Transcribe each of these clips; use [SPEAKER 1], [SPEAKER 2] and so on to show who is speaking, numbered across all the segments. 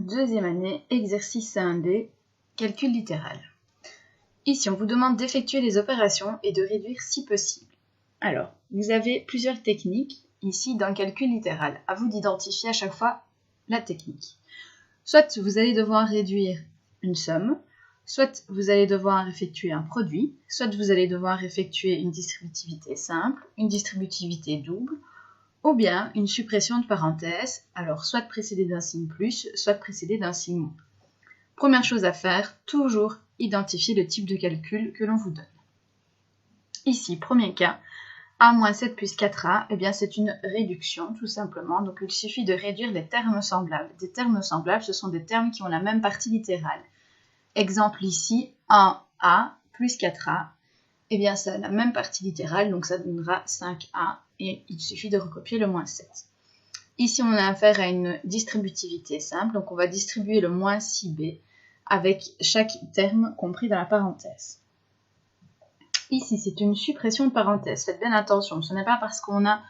[SPEAKER 1] deuxième année, exercice 1D, calcul littéral. Ici, on vous demande d'effectuer les opérations et de réduire si possible. Alors, vous avez plusieurs techniques ici dans le calcul littéral. À vous d'identifier à chaque fois la technique. Soit vous allez devoir réduire une somme, soit vous allez devoir effectuer un produit, soit vous allez devoir effectuer une distributivité simple, une distributivité double, ou bien une suppression de parenthèse, alors soit précédée d'un signe plus, soit précédée d'un signe moins. Première chose à faire, toujours identifier le type de calcul que l'on vous donne. Ici, premier cas, a moins 7 plus 4a, eh bien c'est une réduction tout simplement, donc il suffit de réduire les termes semblables. Des termes semblables, ce sont des termes qui ont la même partie littérale. Exemple ici, 1a plus 4a, eh bien ça a la même partie littérale, donc ça donnera 5a, et il suffit de recopier le moins 7. Ici, on a affaire à une distributivité simple, donc on va distribuer le moins 6b avec chaque terme compris dans la parenthèse. Ici, c'est une suppression de parenthèse. Faites bien attention, ce n'est pas parce qu'on a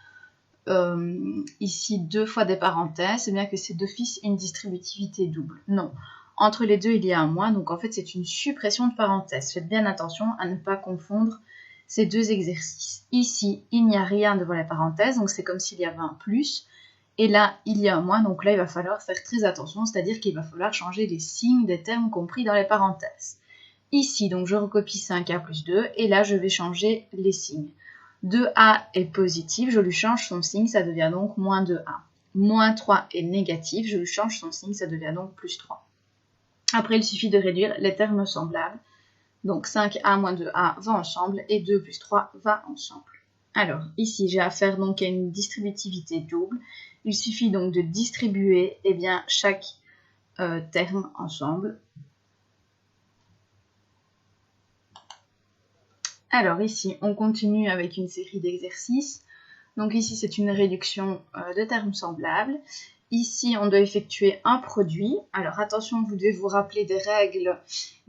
[SPEAKER 1] ici deux fois des parenthèses, c'est bien que c'est d'office une distributivité double. Non, entre les deux, il y a un moins, donc en fait, c'est une suppression de parenthèse. Faites bien attention à ne pas confondre ces deux exercices. Ici, il n'y a rien devant les parenthèses, donc c'est comme s'il y avait un plus. Et là, il y a un moins, donc là, il va falloir faire très attention, c'est-à-dire qu'il va falloir changer les signes des termes compris dans les parenthèses. Ici, donc, je recopie 5a plus 2, et là, je vais changer les signes. 2a est positif, je lui change son signe, ça devient donc moins 2a. Moins 3 est négatif, je lui change son signe, ça devient donc plus 3. Après, il suffit de réduire les termes semblables. Donc 5a moins 2a va ensemble et 2 plus 3 va ensemble. Alors ici j'ai affaire donc à une distributivité double. Il suffit donc de distribuer chaque terme ensemble. Alors ici on continue avec une série d'exercices. Donc ici c'est une réduction de termes semblables. Ici, on doit effectuer un produit. Alors, attention, vous devez vous rappeler des règles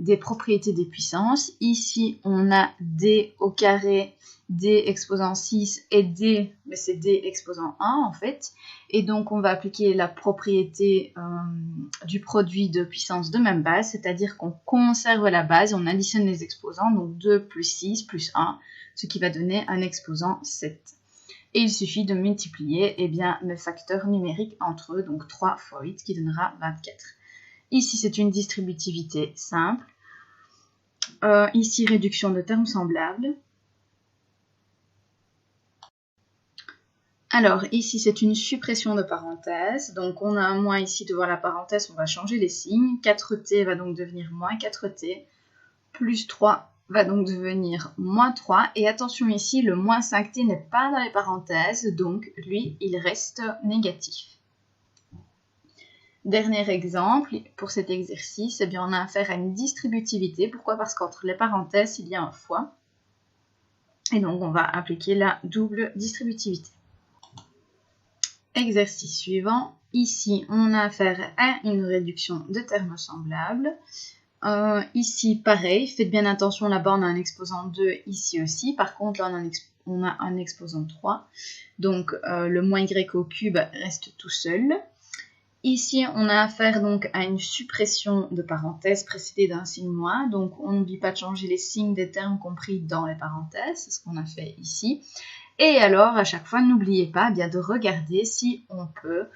[SPEAKER 1] des propriétés des puissances. Ici, on a d au carré, d exposant 6 et d, mais c'est d exposant 1 en fait. Et donc, on va appliquer la propriété du produit de puissance de même base, c'est-à-dire qu'on conserve la base et on additionne les exposants, donc 2 plus 6 plus 1, ce qui va donner un exposant 7. Et il suffit de multiplier mes facteurs numériques entre eux, donc 3 fois 8 qui donnera 24. Ici, c'est une distributivité simple. Ici, réduction de termes semblables. Alors, ici, c'est une suppression de parenthèse. Donc, on a un moins ici devant la parenthèse, on va changer les signes. 4t va donc devenir moins 4t, plus 3 va donc devenir moins 3. Et attention ici, le moins 5t n'est pas dans les parenthèses, donc lui, il reste négatif. Dernier exemple, pour cet exercice, on a affaire à une distributivité. Pourquoi? Parce qu'entre les parenthèses, il y a un fois. Et donc, on va appliquer la double distributivité. Exercice suivant. Ici, on a affaire à une réduction de termes semblables. Ici, pareil, faites bien attention, là-bas on a un exposant 2, ici aussi. Par contre, là on a un exposant 3. Donc, le moins y au cube reste tout seul. Ici, on a affaire donc à une suppression de parenthèses précédée d'un signe moins. Donc, on n'oublie pas de changer les signes des termes compris dans les parenthèses. C'est ce qu'on a fait ici. Et alors, à chaque fois, n'oubliez pas de regarder si on peut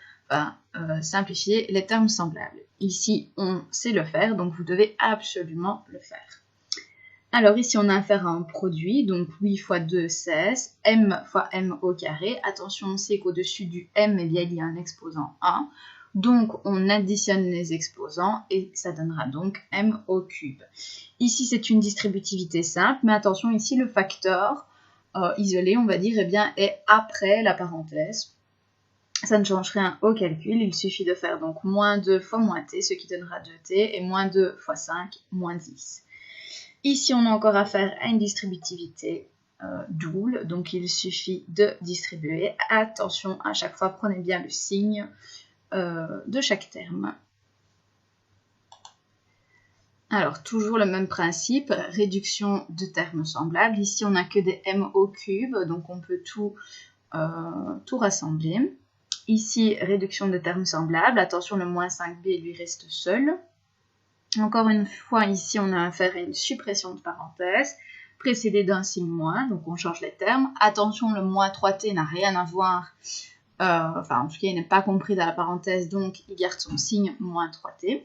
[SPEAKER 1] simplifier les termes semblables. Ici, on sait le faire, donc vous devez absolument le faire. Alors ici, on a affaire à un produit, donc 8 fois 2, 16, m fois m au carré. Attention, on sait qu'au-dessus du m, il y a un exposant 1. Donc, on additionne les exposants et ça donnera donc m au cube. Ici, c'est une distributivité simple, mais attention, ici, le facteur isolé, on va dire, est après la parenthèse. Ça ne change rien au calcul, il suffit de faire donc moins 2 fois moins t, ce qui donnera 2t, et moins 2 fois 5, moins 10. Ici, on a encore affaire à une distributivité double, donc il suffit de distribuer. Attention, à chaque fois, prenez bien le signe de chaque terme. Alors, toujours le même principe, réduction de termes semblables. Ici, on n'a que des m au cube, donc on peut tout rassembler. Ici, réduction de termes semblables. Attention, le moins 5b lui reste seul. Encore une fois, ici, on a affaire à une suppression de parenthèse précédée d'un signe moins, donc on change les termes. Attention, le moins 3t n'a rien à voir, en tout cas, il n'est pas compris dans la parenthèse, donc il garde son signe moins 3t.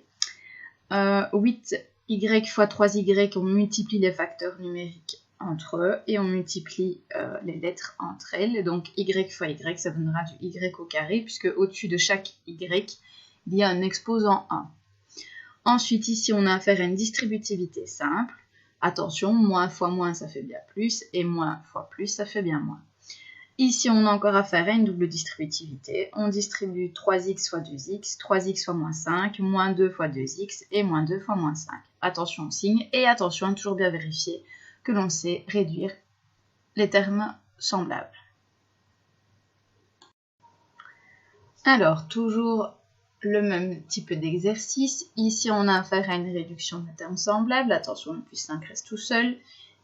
[SPEAKER 1] 8y fois 3y, on multiplie les facteurs numériques entre eux et on multiplie les lettres entre elles. Donc y fois y, ça donnera du y au carré, puisque au-dessus de chaque y, il y a un exposant 1. Ensuite, ici, on a affaire à une distributivité simple. Attention, moins fois moins, ça fait bien plus, et moins fois plus, ça fait bien moins. Ici, on a encore affaire à une double distributivité. On distribue 3x fois 2x, 3x fois moins 5, moins 2 fois 2x, et moins 2 fois moins 5. Attention au signe, et attention à toujours bien vérifier que l'on sait réduire les termes semblables. Alors, toujours le même type d'exercice. Ici, on a affaire à une réduction de termes semblables. Attention, le plus 5 reste tout seul.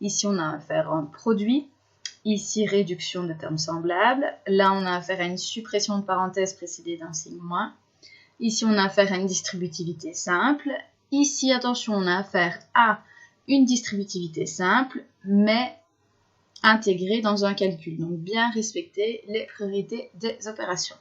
[SPEAKER 1] Ici, on a affaire à un produit. Ici, réduction de termes semblables. Là, on a affaire à une suppression de parenthèse précédée d'un signe moins. Ici, on a affaire à une distributivité simple. Ici, attention, on a affaire à une distributivité simple, mais intégrée dans un calcul. Donc, bien respecter les priorités des opérations.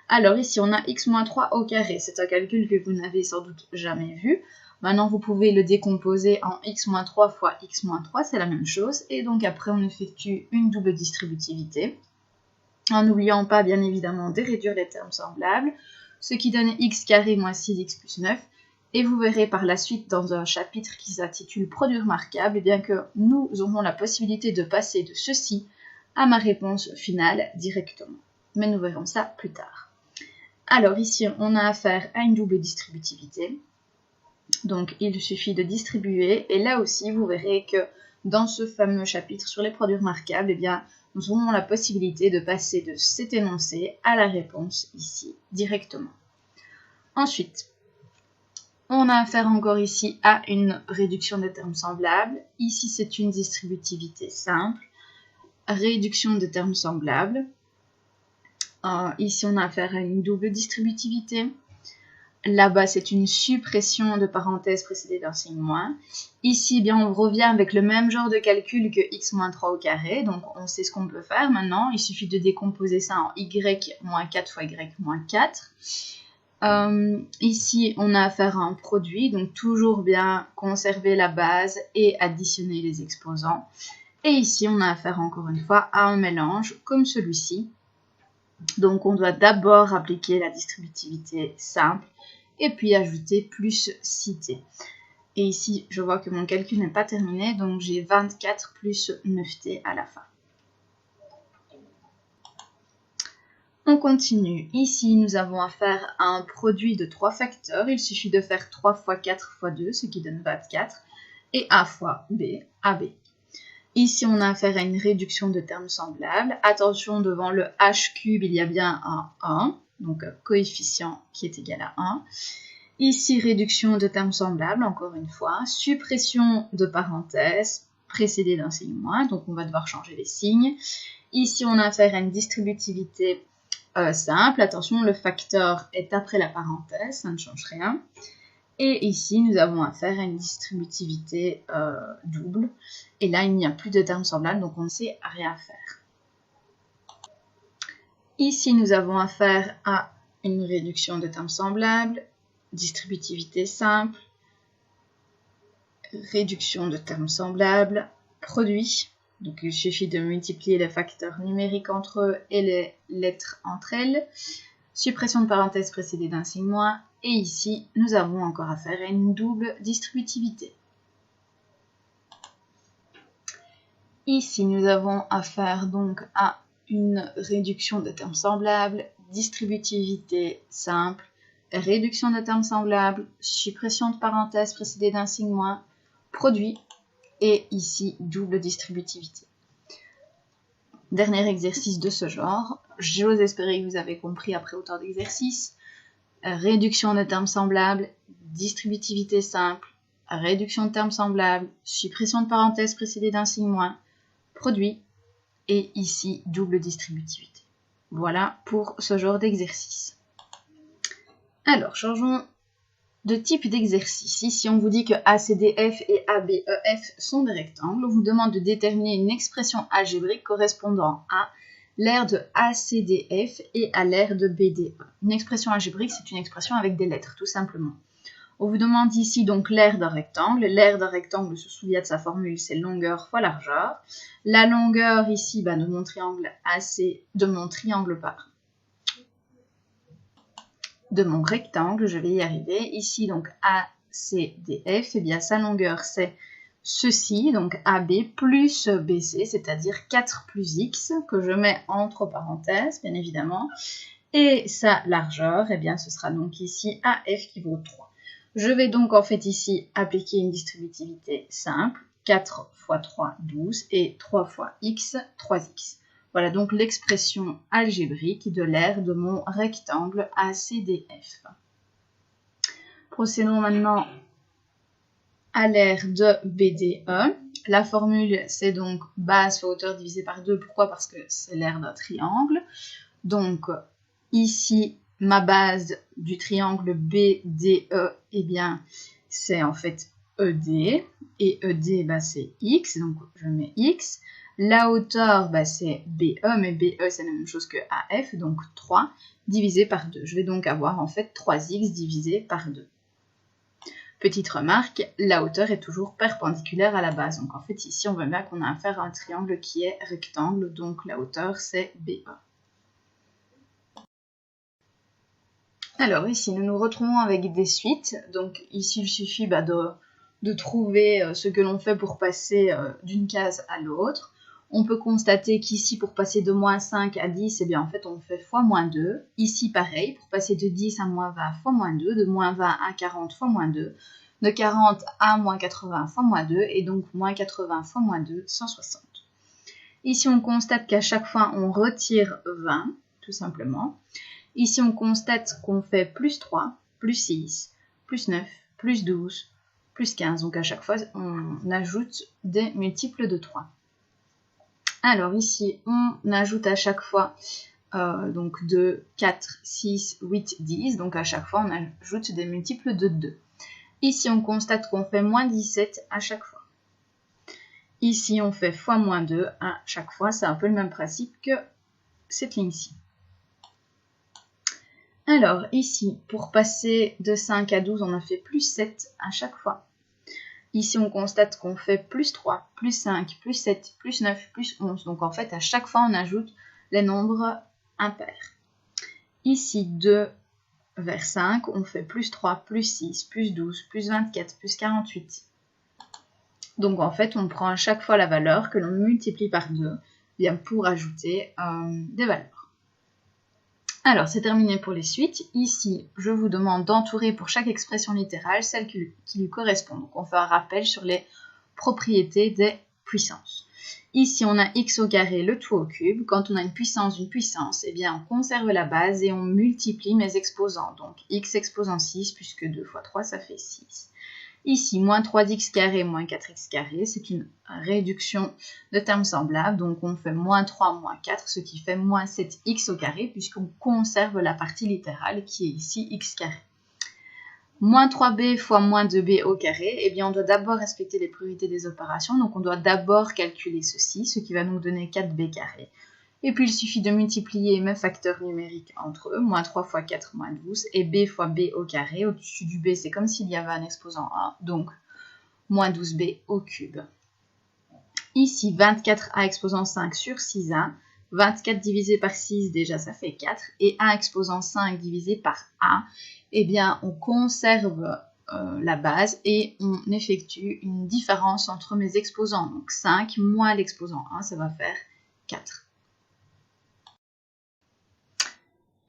[SPEAKER 1] Alors ici, on a x-3 au carré. C'est un calcul que vous n'avez sans doute jamais vu. Maintenant, vous pouvez le décomposer en x-3 fois x-3, c'est la même chose. Et donc après, on effectue une double distributivité, en n'oubliant pas, bien évidemment, de réduire les termes semblables, ce qui donne x carré moins 6x plus 9. Et vous verrez par la suite dans un chapitre qui s'intitule « Produit remarquable », eh bien que nous aurons la possibilité de passer de ceci à ma réponse finale directement. Mais nous verrons ça plus tard. Alors ici, on a affaire à une double distributivité. Donc, il suffit de distribuer. Et là aussi, vous verrez que dans ce fameux chapitre sur les produits remarquables, eh bien, nous aurons la possibilité de passer de cet énoncé à la réponse ici, directement. Ensuite, on a affaire encore ici à une réduction de termes semblables. Ici, c'est une distributivité simple. Réduction de termes semblables. Ici, on a affaire à une double distributivité. Là-bas, c'est une suppression de parenthèse précédée d'un signe moins. Ici, bien, on revient avec le même genre de calcul que x-3 au carré. Donc, on sait ce qu'on peut faire maintenant. Il suffit de décomposer ça en y-4 fois y-4. Ici, on a affaire à un produit. Donc, toujours bien conserver la base et additionner les exposants. Et ici, on a affaire encore une fois à un mélange comme celui-ci. Donc, on doit d'abord appliquer la distributivité simple et puis ajouter plus 6t. Et ici, je vois que mon calcul n'est pas terminé, donc j'ai 24 plus 9t à la fin. On continue. Ici, nous avons affaire à un produit de 3 facteurs. Il suffit de faire 3 fois 4 fois 2, ce qui donne 24, et a fois b, ab. Ici, on a affaire à une réduction de termes semblables. Attention, devant le h cube, il y a bien un 1, donc un coefficient qui est égal à 1. Ici, réduction de termes semblables, encore une fois. Suppression de parenthèses précédée d'un signe moins, donc on va devoir changer les signes. Ici, on a affaire à une distributivité simple. Attention, le facteur est après la parenthèse, ça ne change rien. Et ici, nous avons affaire à une distributivité double. Et là, il n'y a plus de termes semblables, donc on ne sait rien faire. Ici, nous avons affaire à une réduction de termes semblables, distributivité simple, réduction de termes semblables, produit. Donc, il suffit de multiplier les facteurs numériques entre eux et les lettres entre elles. Suppression de parenthèse précédée d'un signe moins. Et ici, nous avons encore affaire à une double distributivité. Ici, nous avons affaire donc à une réduction de termes semblables, distributivité simple, réduction de termes semblables, suppression de parenthèse précédée d'un signe moins, produit, et ici, double distributivité. Dernier exercice de ce genre. J'ose espérer que vous avez compris après autant d'exercices. Réduction de termes semblables, distributivité simple, réduction de termes semblables, suppression de parenthèse précédée d'un signe moins, produit, et ici, double distributivité. Voilà pour ce genre d'exercice. Alors, changeons de type d'exercice. Ici, on vous dit que ACDF et ABEF sont des rectangles. On vous demande de déterminer une expression algébrique correspondant à l'aire de ACDF et à l'aire de BDE. Une expression algébrique, c'est une expression avec des lettres, tout simplement. On vous demande ici donc l'aire d'un rectangle. L'aire d'un rectangle se souvient de sa formule, c'est longueur fois largeur. La longueur ici de mon triangle de mon rectangle, je vais y arriver. Ici donc ACDF, et bien sa longueur c'est ceci, donc AB plus BC, c'est-à-dire 4 plus X, que je mets entre parenthèses, bien évidemment. Et sa largeur, et bien ce sera donc ici AF qui vaut 3. Je vais donc en fait ici appliquer une distributivité simple, 4 fois 3, 12, et 3 fois x, 3x. Voilà donc l'expression algébrique de l'aire de mon rectangle ACDF. Procédons maintenant à l'aire de BDE. La formule, c'est donc base fois hauteur divisé par 2. Pourquoi? Parce que c'est l'aire d'un triangle. Donc, ici, ma base du triangle BDE, eh bien, c'est en fait ED. Et ED, c'est X. Donc, je mets X. La hauteur, c'est BE, mais BE, c'est la même chose que AF. Donc, 3 divisé par 2. Je vais donc avoir en fait 3X divisé par 2. Petite remarque, la hauteur est toujours perpendiculaire à la base. Donc en fait ici on voit bien qu'on a affaire à un triangle qui est rectangle, donc la hauteur c'est BE. Alors ici nous nous retrouvons avec des suites. Donc ici il suffit de trouver ce que l'on fait pour passer d'une case à l'autre. On peut constater qu'ici pour passer de moins 5 à 10, eh bien en fait on fait fois moins 2. Ici pareil, pour passer de 10 à moins 20 fois moins 2, de moins 20 à 40 fois moins 2, de 40 à moins 80 fois moins 2, et donc moins 80 fois moins 2, 160. Ici on constate qu'à chaque fois on retire 20, tout simplement. Ici on constate qu'on fait plus 3, plus 6, plus 9, plus 12, plus 15. Donc à chaque fois on ajoute des multiples de 3. Alors ici, on ajoute à chaque fois donc 2, 4, 6, 8, 10. Donc à chaque fois, on ajoute des multiples de 2. Ici, on constate qu'on fait moins 17 à chaque fois. Ici, on fait fois moins 2 à chaque fois. C'est un peu le même principe que cette ligne-ci. Alors ici, pour passer de 5 à 12, on a fait plus 7 à chaque fois. Ici, on constate qu'on fait plus 3, plus 5, plus 7, plus 9, plus 11. Donc, en fait, à chaque fois, on ajoute les nombres impairs. Ici, 2 vers 5, on fait plus 3, plus 6, plus 12, plus 24, plus 48. Donc, en fait, on prend à chaque fois la valeur que l'on multiplie par 2 bien pour ajouter des valeurs. Alors, c'est terminé pour les suites. Ici, je vous demande d'entourer pour chaque expression littérale celle qui lui correspond. Donc, on fait un rappel sur les propriétés des puissances. Ici, on a x au carré, le tout au cube. Quand on a une puissance, eh bien, on conserve la base et on multiplie mes exposants. Donc, x exposant 6, puisque 2 fois 3, ça fait 6. Ici, moins 3x carré, moins 4x carré, c'est une réduction de termes semblables. Donc, on fait moins 3, moins 4, ce qui fait moins 7x au carré, puisqu'on conserve la partie littérale qui est ici x carré. Moins 3b fois moins 2b au carré, eh bien, on doit d'abord respecter les priorités des opérations. Donc, on doit d'abord calculer ceci, ce qui va nous donner 4b carré. Et puis, il suffit de multiplier mes facteurs numériques entre eux, moins 3 fois 4, moins 12, et b fois b au carré. Au-dessus du b, c'est comme s'il y avait un exposant 1, donc moins 12b au cube. Ici, 24a exposant 5 sur 6a. 24 divisé par 6, déjà, ça fait 4. Et a exposant 5 divisé par a, eh bien, on conserve la base et on effectue une différence entre mes exposants. Donc, 5 moins l'exposant 1, ça va faire 4.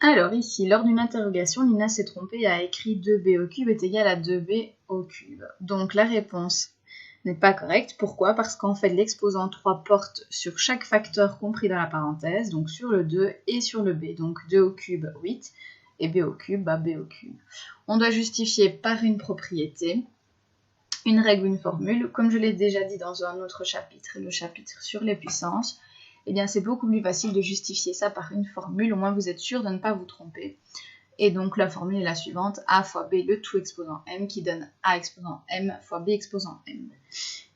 [SPEAKER 1] Alors ici, lors d'une interrogation, Lina s'est trompée et a écrit 2b au cube est égal à 2b au cube. Donc la réponse n'est pas correcte. Pourquoi? Parce qu'en fait, l'exposant 3 porte sur chaque facteur compris dans la parenthèse, donc sur le 2 et sur le b. Donc 2 au cube, 8, et b au cube, b au cube. On doit justifier par une propriété, une règle ou une formule. Comme je l'ai déjà dit dans un autre chapitre, le chapitre sur les puissances, eh bien c'est beaucoup plus facile de justifier ça par une formule, au moins vous êtes sûr de ne pas vous tromper. Et donc la formule est la suivante, a fois b le tout exposant m qui donne a exposant m fois b exposant m.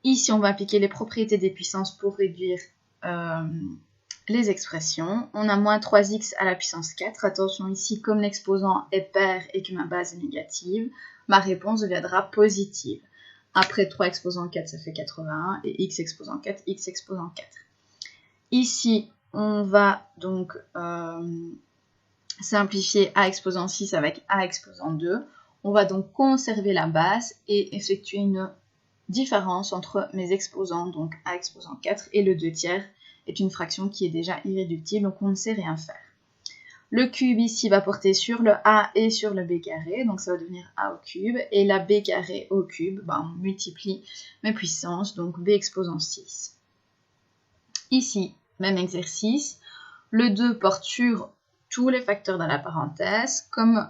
[SPEAKER 1] Ici on va appliquer les propriétés des puissances pour réduire les expressions. On a moins 3x à la puissance 4. Attention ici, comme l'exposant est pair et que ma base est négative, ma réponse deviendra positive. Après 3 exposant 4, ça fait 81, et x exposant 4, x exposant 4. Ici, on va donc simplifier a exposant 6 avec a exposant 2. On va donc conserver la base et effectuer une différence entre mes exposants, donc a exposant 4 et le 2 tiers, est une fraction qui est déjà irréductible, donc on ne sait rien faire. Le cube ici va porter sur le a et sur le b carré, donc ça va devenir a au cube, et la b carré au cube, on multiplie mes puissances, donc b exposant 6. Ici, même exercice, le 2 porte sur tous les facteurs dans la parenthèse. Comme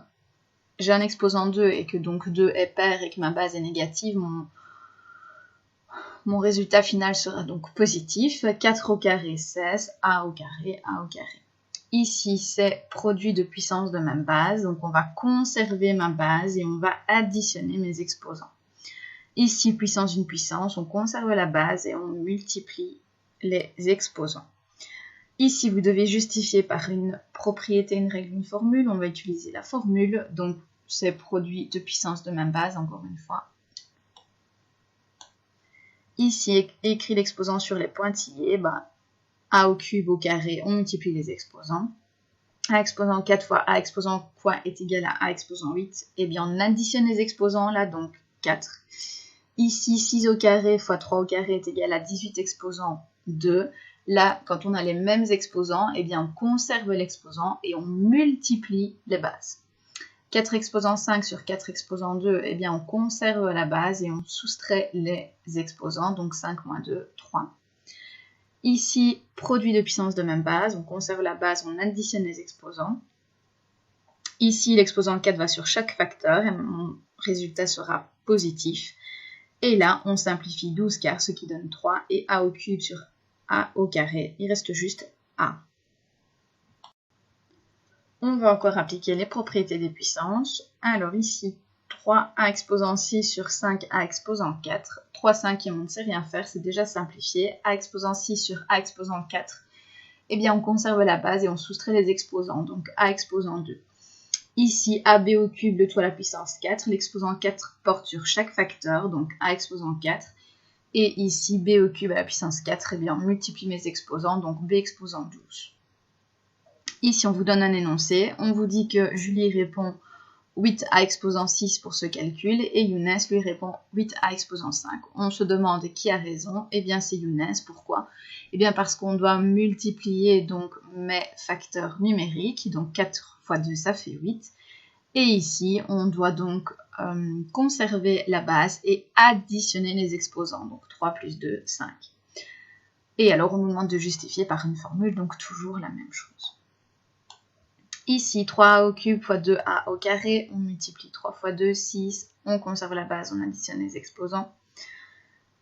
[SPEAKER 1] j'ai un exposant 2 et que donc 2 est pair et que ma base est négative, mon résultat final sera donc positif. 4 au carré, 16, a au carré, a au carré. Ici, c'est produit de puissance de même base, donc on va conserver ma base et on va additionner mes exposants. Ici, puissance d'une puissance, on conserve la base et on multiplie les exposants. Ici, vous devez justifier par une propriété, une règle, une formule. On va utiliser la formule, donc c'est produit de puissance de même base, encore une fois. Ici, écrit l'exposant sur les pointillés, a au cube au carré, on multiplie les exposants. A exposant 4 fois a exposant quoi est égal à a exposant 8. Eh bien, on additionne les exposants là, donc 4. Ici, 6 au carré fois 3 au carré est égal à 18 exposant 2. Là, quand on a les mêmes exposants, eh bien, on conserve l'exposant et on multiplie les bases. 4 exposant 5 sur 4 exposant 2, eh bien, on conserve la base et on soustrait les exposants, donc 5 moins 2, 3. Ici, produit de puissance de même base, on conserve la base, on additionne les exposants. Ici, l'exposant 4 va sur chaque facteur et mon résultat sera positif. Et là, on simplifie 12 quarts, ce qui donne 3, et a au cube sur a au carré, il reste juste a. On va encore appliquer les propriétés des puissances. Alors ici, 3a exposant 6 sur 5a exposant 4. 3 cinquièmes, on ne sait rien faire, c'est déjà simplifié. A exposant 6 sur a exposant 4. Eh bien, on conserve la base et on soustrait les exposants, donc a exposant 2. Ici, ab au cube, le tout à la puissance 4. L'exposant 4 porte sur chaque facteur, donc a exposant 4. Et ici, b au cube à la puissance 4, eh bien, on multiplie mes exposants, donc b exposant 12. Ici, on vous donne un énoncé. On vous dit que Julie répond 8a exposant 6 pour ce calcul et Younes lui répond 8a exposant 5. On se demande qui a raison. Eh bien, c'est Younes. Pourquoi? Eh bien, parce qu'on doit multiplier donc mes facteurs numériques. Donc, 4 fois 2, ça fait 8. Et ici, on doit donc conserver la base et additionner les exposants. Donc, 3 plus 2, 5. Et alors, on nous demande de justifier par une formule, donc toujours la même chose. Ici, 3a au cube fois 2a au carré, on multiplie 3 fois 2, 6, on conserve la base, on additionne les exposants.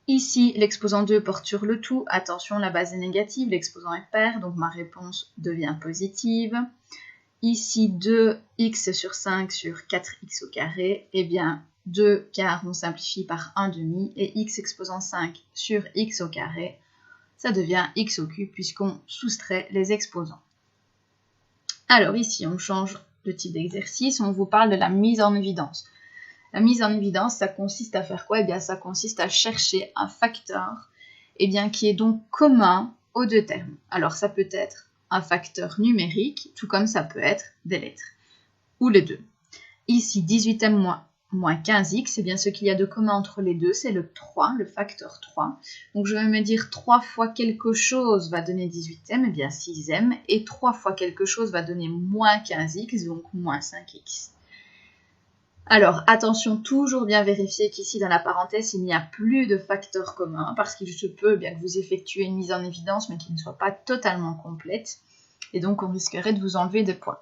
[SPEAKER 1] Ici, l'exposant 2 porte sur le tout, attention, la base est négative, l'exposant est pair, donc ma réponse devient positive. Ici, 2x sur 5 sur 4x au carré, eh bien, 2 quarts, on simplifie par 1 demi, et x exposant 5 sur x au carré, ça devient x au cube puisqu'on soustrait les exposants. Alors ici, on change de type d'exercice, on vous parle de la mise en évidence. La mise en évidence, ça consiste à faire quoi? Eh bien, ça consiste à chercher un facteur qui est donc commun aux deux termes. Alors, ça peut être un facteur numérique, tout comme ça peut être des lettres, ou les deux. Ici, 18m moins 15x, eh bien, ce qu'il y a de commun entre les deux, c'est le 3, le facteur 3. Donc, je vais me dire 3 fois quelque chose va donner 18m, eh bien 6m, et 3 fois quelque chose va donner moins 15x, donc moins 5x. Alors, attention, toujours bien vérifier qu'ici, dans la parenthèse, il n'y a plus de facteur commun, parce qu'il se peut bien que vous effectuez une mise en évidence, mais qui ne soit pas totalement complète, et donc on risquerait de vous enlever des points.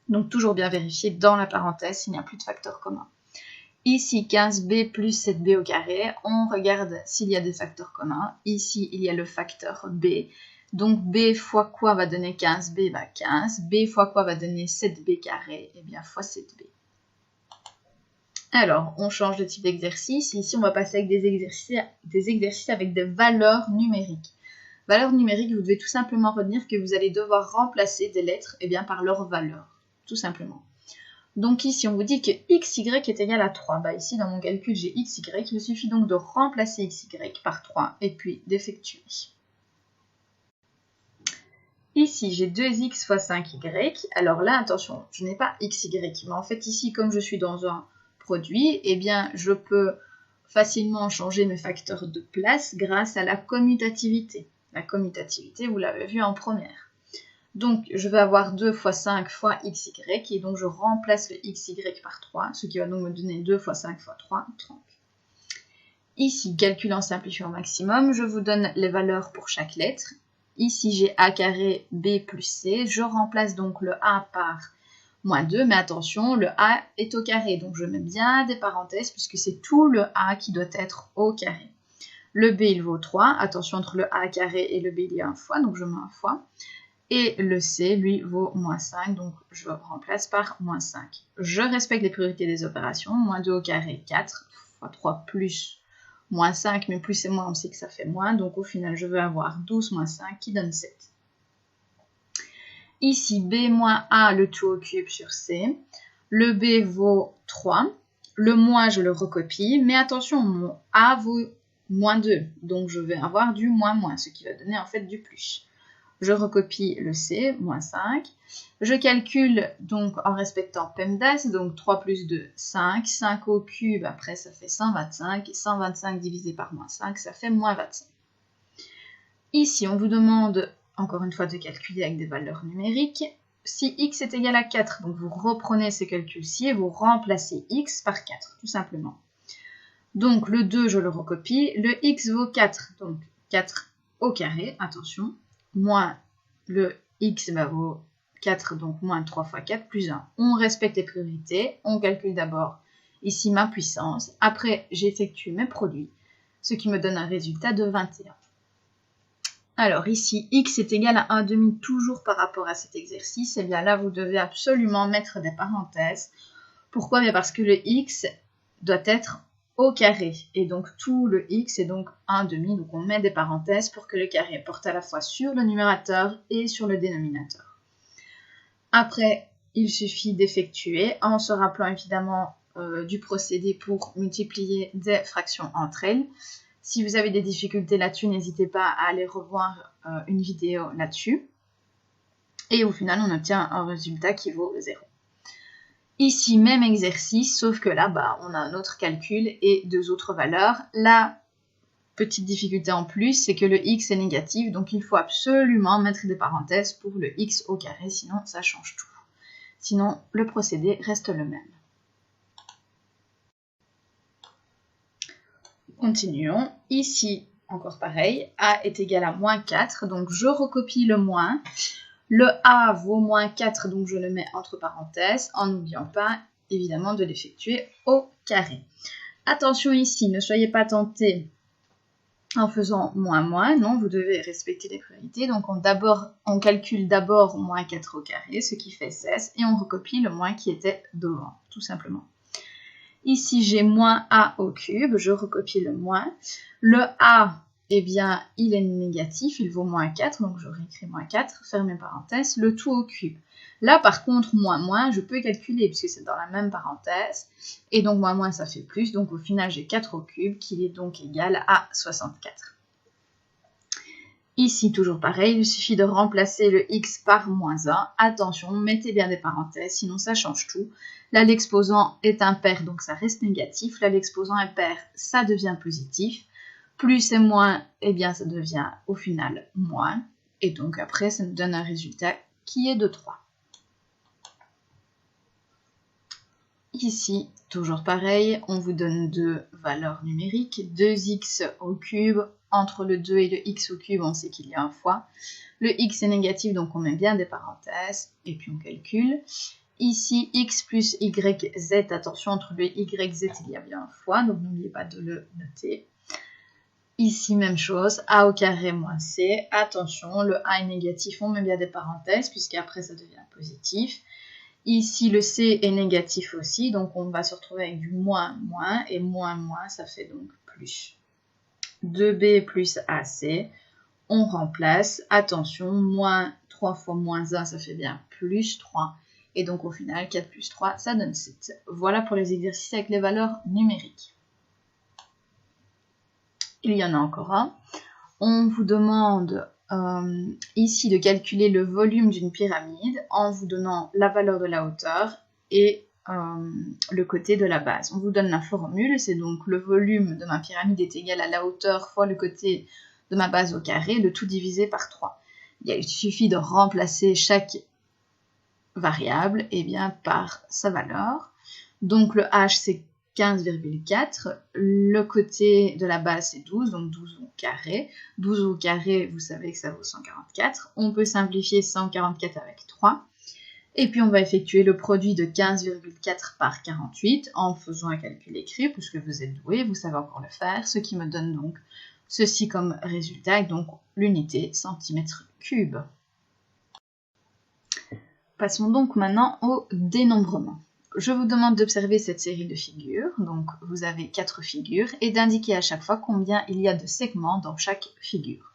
[SPEAKER 1] Donc, toujours bien vérifier dans la parenthèse s'il n'y a plus de facteur commun. Ici, 15b plus 7b au carré, on regarde s'il y a des facteurs communs. Ici, il y a le facteur b, Donc b fois quoi va donner 15b? 15. B fois quoi va donner 7b carré? Eh bien fois 7b. Alors, on change de type d'exercice. Ici, on va passer avec des exercices avec des valeurs numériques. Valeurs numériques, vous devez tout simplement retenir que vous allez devoir remplacer des lettres par leurs valeurs, tout simplement. Donc ici, on vous dit que xy est égal à 3. Ici, dans mon calcul, j'ai xy. Il suffit donc de remplacer xy par 3 et puis d'effectuer. Ici, j'ai 2x fois 5y. Alors là, attention, je n'ai pas xy. Mais en fait, ici, comme je suis dans un produit, je peux facilement changer mes facteurs de place grâce à la commutativité. La commutativité, vous l'avez vu en première. Donc, je vais avoir 2 fois 5 fois xy, et donc je remplace le xy par 3, ce qui va donc me donner 2 fois 5 fois 3, 30. Ici, calcul en simplifiant au maximum, je vous donne les valeurs pour chaque lettre. Ici, j'ai a carré b plus c. Je remplace donc le a par moins 2, mais attention, le a est au carré, donc je mets bien des parenthèses puisque c'est tout le a qui doit être au carré. Le b, il vaut 3. Attention, entre le a carré et le b, il y a un fois, donc je mets un fois. Et le c, lui, vaut moins 5, donc je remplace par moins 5. Je respecte les priorités des opérations. Moins 2 au carré, 4, fois 3 plus moins 5, mais plus et moins, on sait que ça fait moins. Donc au final, je vais avoir 12 moins 5 qui donne 7. Ici, b moins a, le tout au cube sur c. Le b vaut 3. Le moins, je le recopie. Mais attention, mon a vaut moins 2. Donc je vais avoir du moins moins, ce qui va donner en fait du plus. Je recopie le c, moins 5. Je calcule donc en respectant PEMDAS, donc 3 plus 2, 5. 5 au cube, après ça fait 125. 125 divisé par moins 5, ça fait moins 25. Ici, on vous demande encore une fois de calculer avec des valeurs numériques. Si x est égal à 4, donc vous reprenez ce calcul-ci et vous remplacez x par 4, tout simplement. Donc le 2, je le recopie. Le x vaut 4, donc 4 au carré, attention. Moins le x vaut 4, donc moins 3 fois 4 plus 1. On respecte les priorités, on calcule d'abord ici ma puissance. Après, j'effectue mes produits, ce qui me donne un résultat de 21. Alors ici, x est égal à 1,5 toujours par rapport à cet exercice. Et bien là, vous devez absolument mettre des parenthèses. Pourquoi? Bien parce que le x doit être au carré. Et donc tout le x est donc 1,5. Donc on met des parenthèses pour que le carré porte à la fois sur le numérateur et sur le dénominateur. Après, il suffit d'effectuer en se rappelant évidemment du procédé pour multiplier des fractions entre elles. Si vous avez des difficultés là-dessus, n'hésitez pas à aller revoir une vidéo là-dessus. Et au final, on obtient un résultat qui vaut 0. Ici, même exercice, sauf que là, on a un autre calcul et deux autres valeurs. La petite difficulté en plus, c'est que le x est négatif, donc il faut absolument mettre des parenthèses pour le x au carré, sinon ça change tout. Sinon, le procédé reste le même. Continuons. Ici, encore pareil, a est égal à moins 4, donc je recopie le moins. Le a vaut moins 4, donc je le mets entre parenthèses, en n'oubliant pas, évidemment, de l'effectuer au carré. Attention ici, ne soyez pas tentés en faisant moins moins, non, vous devez respecter les priorités. Donc on calcule d'abord moins 4 au carré, ce qui fait 16, et on recopie le moins qui était devant, tout simplement. Ici, j'ai moins a au cube, je recopie le moins. Le a, il est négatif, il vaut moins 4, donc je réécris moins 4, fermez parenthèse, le tout au cube. Là, par contre, moins, je peux calculer, puisque c'est dans la même parenthèse, et donc moins, ça fait plus, donc au final, j'ai 4 au cube, qui est donc égal à 64. Ici, toujours pareil, il suffit de remplacer le x par moins 1. Attention, mettez bien des parenthèses, sinon ça change tout. Là, l'exposant est impair, donc ça reste négatif. Là, l'exposant impair, ça devient positif. Plus et moins, ça devient au final moins. Et donc après, ça nous donne un résultat qui est de 3. Ici, toujours pareil, on vous donne deux valeurs numériques. 2x au cube. Entre le 2 et le x au cube, on sait qu'il y a un fois. Le x est négatif, donc on met bien des parenthèses. Et puis on calcule. Ici, x plus yz, attention, entre le yz, il y a bien un fois, donc n'oubliez pas de le noter. Ici, même chose, a au carré moins c. Attention, le a est négatif, on met bien des parenthèses, puisqu'après ça devient positif. Ici, le c est négatif aussi, donc on va se retrouver avec du moins, moins, et moins, moins, ça fait donc plus. 2b plus ac, on remplace, attention, moins 3 fois moins 1, ça fait bien plus 3. Et donc au final, 4 plus 3, ça donne 7. Voilà pour les exercices avec les valeurs numériques. Il y en a encore un. On vous demande ici de calculer le volume d'une pyramide en vous donnant la valeur de la hauteur et le côté de la base. On vous donne la formule, c'est donc le volume de ma pyramide est égal à la hauteur fois le côté de ma base au carré, le tout divisé par 3. Il suffit de remplacer chaque variable par sa valeur. Donc le h c'est 15,4, le côté de la base c'est 12, donc 12 au carré. 12 au carré, vous savez que ça vaut 144. On peut simplifier 144 avec 3. Et puis on va effectuer le produit de 15,4 par 48 en faisant un calcul écrit, puisque vous êtes doué, vous savez encore le faire, ce qui me donne donc ceci comme résultat, et donc l'unité centimètre cube. Passons donc maintenant au dénombrement. Je vous demande d'observer cette série de figures, donc vous avez 4 figures, et d'indiquer à chaque fois combien il y a de segments dans chaque figure.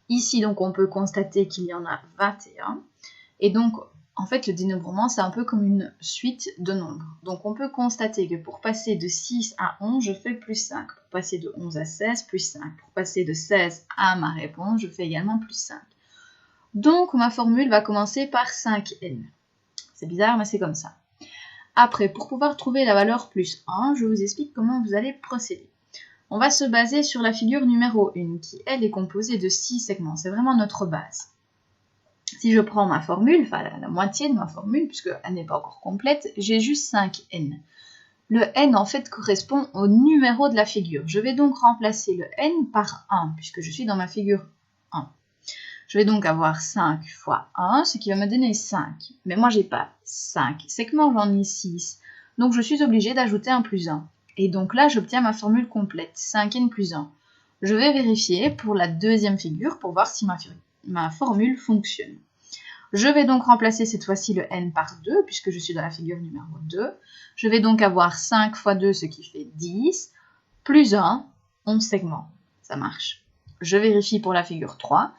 [SPEAKER 1] Ici, donc, on peut constater qu'il y en a 21, et donc, en fait, le dénombrement, c'est un peu comme une suite de nombres. Donc, on peut constater que pour passer de 6 à 11, je fais plus 5. Pour passer de 11 à 16, plus 5. Pour passer de 16 à ma réponse, je fais également plus 5. Donc, ma formule va commencer par 5n. C'est bizarre, mais c'est comme ça. Après, pour pouvoir trouver la valeur plus 1, je vous explique comment vous allez procéder. On va se baser sur la figure numéro 1, qui, elle, est composée de 6 segments. C'est vraiment notre base. Si je prends ma formule, enfin la moitié de ma formule, puisqu'elle n'est pas encore complète, j'ai juste 5n. Le n, en fait, correspond au numéro de la figure. Je vais donc remplacer le n par 1, puisque je suis dans ma figure 1. Je vais donc avoir 5 fois 1, ce qui va me donner 5. Mais moi, je n'ai pas 5 segments, j'en ai 6. Donc, je suis obligée d'ajouter un plus 1. Et donc là, j'obtiens ma formule complète, 5n plus 1. Je vais vérifier pour la deuxième figure pour voir si ma formule fonctionne. Je vais donc remplacer cette fois-ci le n par 2, puisque je suis dans la figure numéro 2. Je vais donc avoir 5 fois 2, ce qui fait 10, plus 1, 11 segments. Ça marche. Je vérifie pour la figure 3.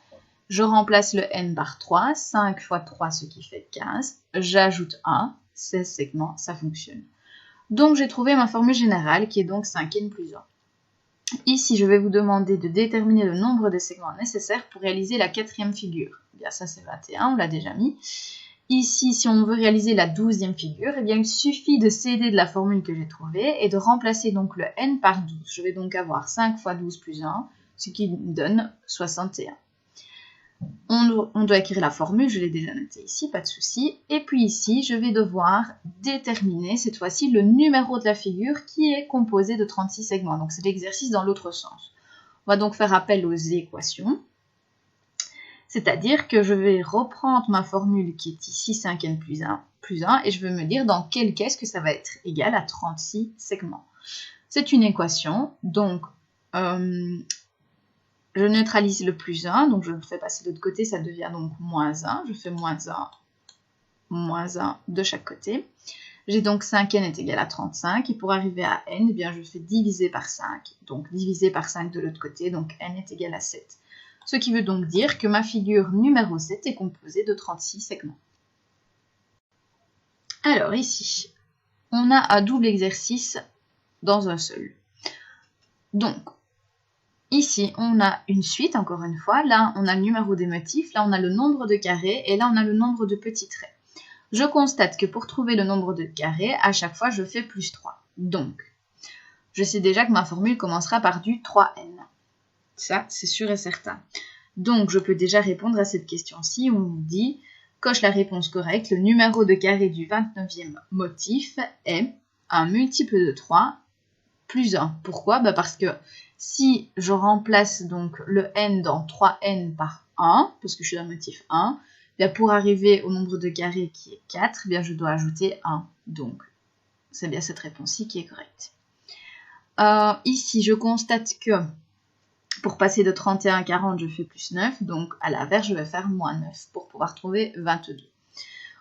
[SPEAKER 1] Je remplace le n par 3, 5 fois 3, ce qui fait 15. J'ajoute 1, 16 segments, ça fonctionne. Donc j'ai trouvé ma formule générale, qui est donc 5n plus 1. Ici, je vais vous demander de déterminer le nombre de segments nécessaires pour réaliser la quatrième figure. Eh bien, ça c'est 21, on l'a déjà mis. Ici, si on veut réaliser la 12e figure, eh bien, il suffit de s'aider de la formule que j'ai trouvée et de remplacer donc le n par 12. Je vais donc avoir 5 fois 12 plus 1, ce qui me donne 61. On doit écrire la formule, je l'ai déjà notée ici, pas de souci. Et puis ici, je vais devoir déterminer cette fois-ci le numéro de la figure qui est composé de 36 segments. Donc c'est l'exercice dans l'autre sens. On va donc faire appel aux équations. C'est-à-dire que je vais reprendre ma formule qui est ici 5n plus 1 et je vais me dire dans quel cas est-ce que ça va être égal à 36 segments. C'est une équation, donc je neutralise le plus 1, donc je le fais passer de l'autre côté, ça devient donc moins 1. Je fais moins 1 de chaque côté. J'ai donc 5n est égal à 35, et pour arriver à n, eh bien, je fais diviser par 5. Donc diviser par 5 de l'autre côté, donc n est égal à 7. Ce qui veut donc dire que ma figure numéro 7 est composée de 36 segments. Alors ici, on a un double exercice dans un seul. Donc, ici, on a une suite, encore une fois. Là, on a le numéro des motifs. Là, on a le nombre de carrés. Et là, on a le nombre de petits traits. Je constate que pour trouver le nombre de carrés, à chaque fois, je fais plus 3. Donc, je sais déjà que ma formule commencera par du 3n. Ça, c'est sûr et certain. Donc, je peux déjà répondre à cette question-ci où on nous dit « Coche la réponse correcte. Le numéro de carré du 29e motif est un multiple de 3 plus 1. » Pourquoi ? Parce que si je remplace donc le n dans 3n par 1, parce que je suis dans le motif 1, bien pour arriver au nombre de carrés qui est 4, bien je dois ajouter 1. Donc, c'est bien cette réponse-ci qui est correcte. Ici, je constate que Pour passer de 31 à 40, je fais plus 9, donc à l'inverse, je vais faire moins 9 pour pouvoir trouver 22.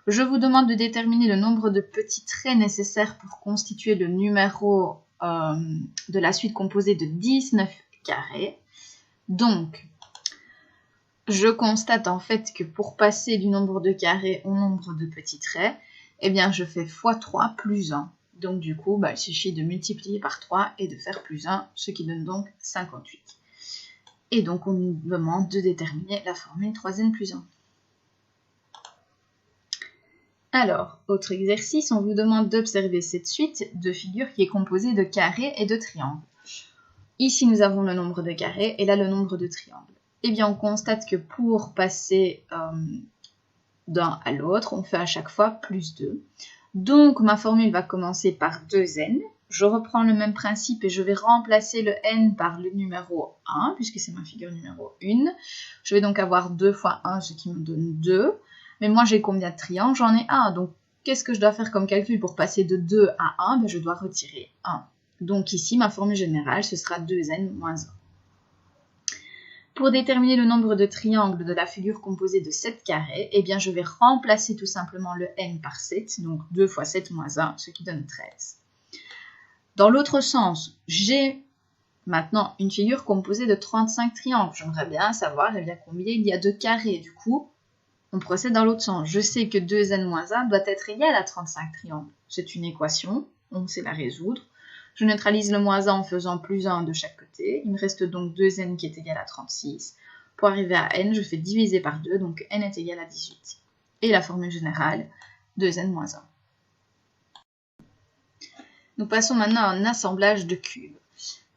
[SPEAKER 1] Je vous demande de déterminer le nombre de petits traits nécessaires pour constituer le numéro de la suite composée de 19 carrés. Donc, je constate en fait que pour passer du nombre de carrés au nombre de petits traits, eh bien je fais x3 plus 1. Donc du coup, il suffit de multiplier par 3 et de faire plus 1, ce qui donne donc 58. Et donc on nous demande de déterminer la formule 3n plus 1. Alors, autre exercice, on vous demande d'observer cette suite de figures qui est composée de carrés et de triangles. Ici, nous avons le nombre de carrés et là, le nombre de triangles. Eh bien, on constate que pour passer d'un à l'autre, on fait à chaque fois plus 2. Donc, ma formule va commencer par 2n. Je reprends le même principe et je vais remplacer le n par le numéro 1, puisque c'est ma figure numéro 1. Je vais donc avoir 2 fois 1, ce qui me donne 2. Mais moi, j'ai combien de triangles? J'en ai 1. Donc, qu'est-ce que je dois faire comme calcul pour passer de 2 à 1? Je dois retirer 1. Donc ici, ma formule générale, ce sera 2n moins 1. Pour déterminer le nombre de triangles de la figure composée de 7 carrés, eh bien, je vais remplacer tout simplement le n par 7. Donc 2 fois 7 moins 1, ce qui donne 13. Dans l'autre sens, j'ai maintenant une figure composée de 35 triangles. J'aimerais bien savoir combien il y a de carrés. Du coup, on procède dans l'autre sens. Je sais que 2n moins 1 doit être égal à 35 triangles. C'est une équation, on sait la résoudre. Je neutralise le moins 1 en faisant plus 1 de chaque côté. Il me reste donc 2n qui est égal à 36. Pour arriver à n, je fais diviser par 2, donc n est égal à 18. Et la formule générale, 2n moins 1. Nous passons maintenant à un assemblage de cubes.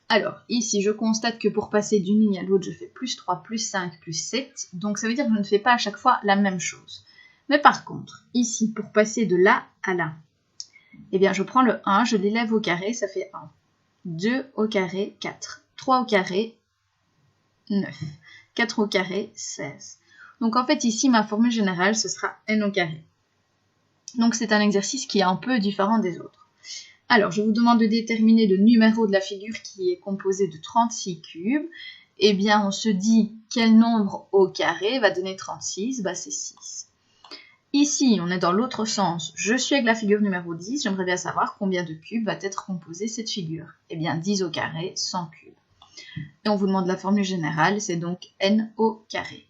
[SPEAKER 1] Alors, ici, je constate que pour passer d'une ligne à l'autre, je fais plus 3, plus 5, plus 7. Donc, ça veut dire que je ne fais pas à chaque fois la même chose. Mais par contre, ici, pour passer de là à là, eh bien, je prends le 1, je l'élève au carré, ça fait 1. 2 au carré, 4. 3 au carré, 9. 4 au carré, 16. Donc, en fait, ici, ma formule générale, ce sera n au carré. Donc, c'est un exercice qui est un peu différent des autres. Alors, je vous demande de déterminer le numéro de la figure qui est composée de 36 cubes. Eh bien, on se dit quel nombre au carré va donner 36, c'est 6. Ici, on est dans l'autre sens. Je suis avec la figure numéro 10. J'aimerais bien savoir combien de cubes va être composée cette figure. Eh bien, 10 au carré, 100 cubes. Et on vous demande la formule générale, c'est donc n au carré.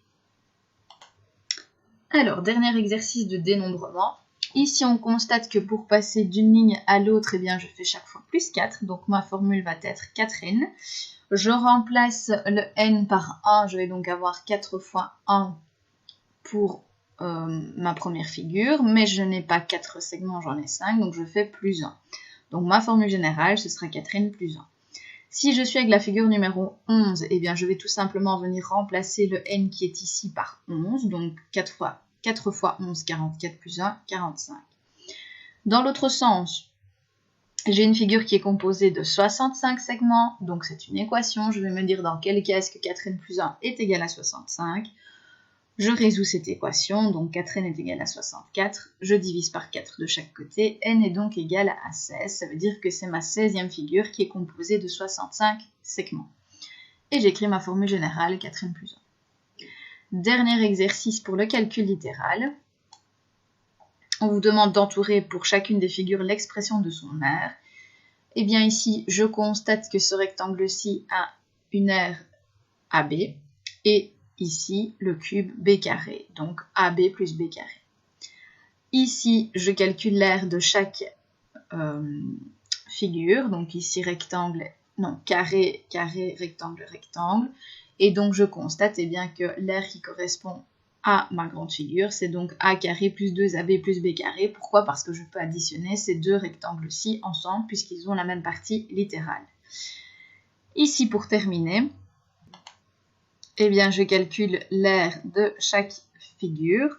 [SPEAKER 1] Alors, dernier exercice de dénombrement. Ici, on constate que pour passer d'une ligne à l'autre, eh bien, je fais chaque fois plus 4. Donc, ma formule va être 4n. Je remplace le n par 1. Je vais donc avoir 4 fois 1 pour ma première figure. Mais je n'ai pas 4 segments, j'en ai 5. Donc, je fais plus 1. Donc, ma formule générale, ce sera 4n plus 1. Si je suis avec la figure numéro 11, eh bien, je vais tout simplement venir remplacer le n qui est ici par 11. Donc, 4 fois 11, 44 plus 1, 45. Dans l'autre sens, j'ai une figure qui est composée de 65 segments, donc c'est une équation. Je vais me dire dans quel cas est-ce que 4n plus 1 est égal à 65. Je résous cette équation, donc 4n est égal à 64. Je divise par 4 de chaque côté, n est donc égal à 16. Ça veut dire que c'est ma 16e figure qui est composée de 65 segments. Et j'écris ma formule générale, 4n plus 1. Dernier exercice pour le calcul littéral. On vous demande d'entourer pour chacune des figures l'expression de son aire. Eh bien ici, je constate que ce rectangle-ci a une aire AB et ici le cube B carré, donc AB plus B carré. Ici, je calcule l'aire de chaque figure, donc ici carré, carré, rectangle, rectangle. Et donc, je constate que l'aire qui correspond à ma grande figure, c'est donc A carré plus 2AB plus B carré. Pourquoi? Parce que je peux additionner ces deux rectangles-ci ensemble, puisqu'ils ont la même partie littérale. Ici, pour terminer, eh bien, je calcule l'aire de chaque figure.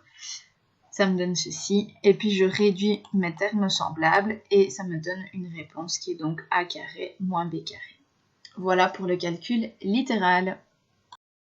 [SPEAKER 1] Ça me donne ceci. Et puis, je réduis mes termes semblables et ça me donne une réponse qui est donc A carré moins B carré. Voilà pour le calcul littéral.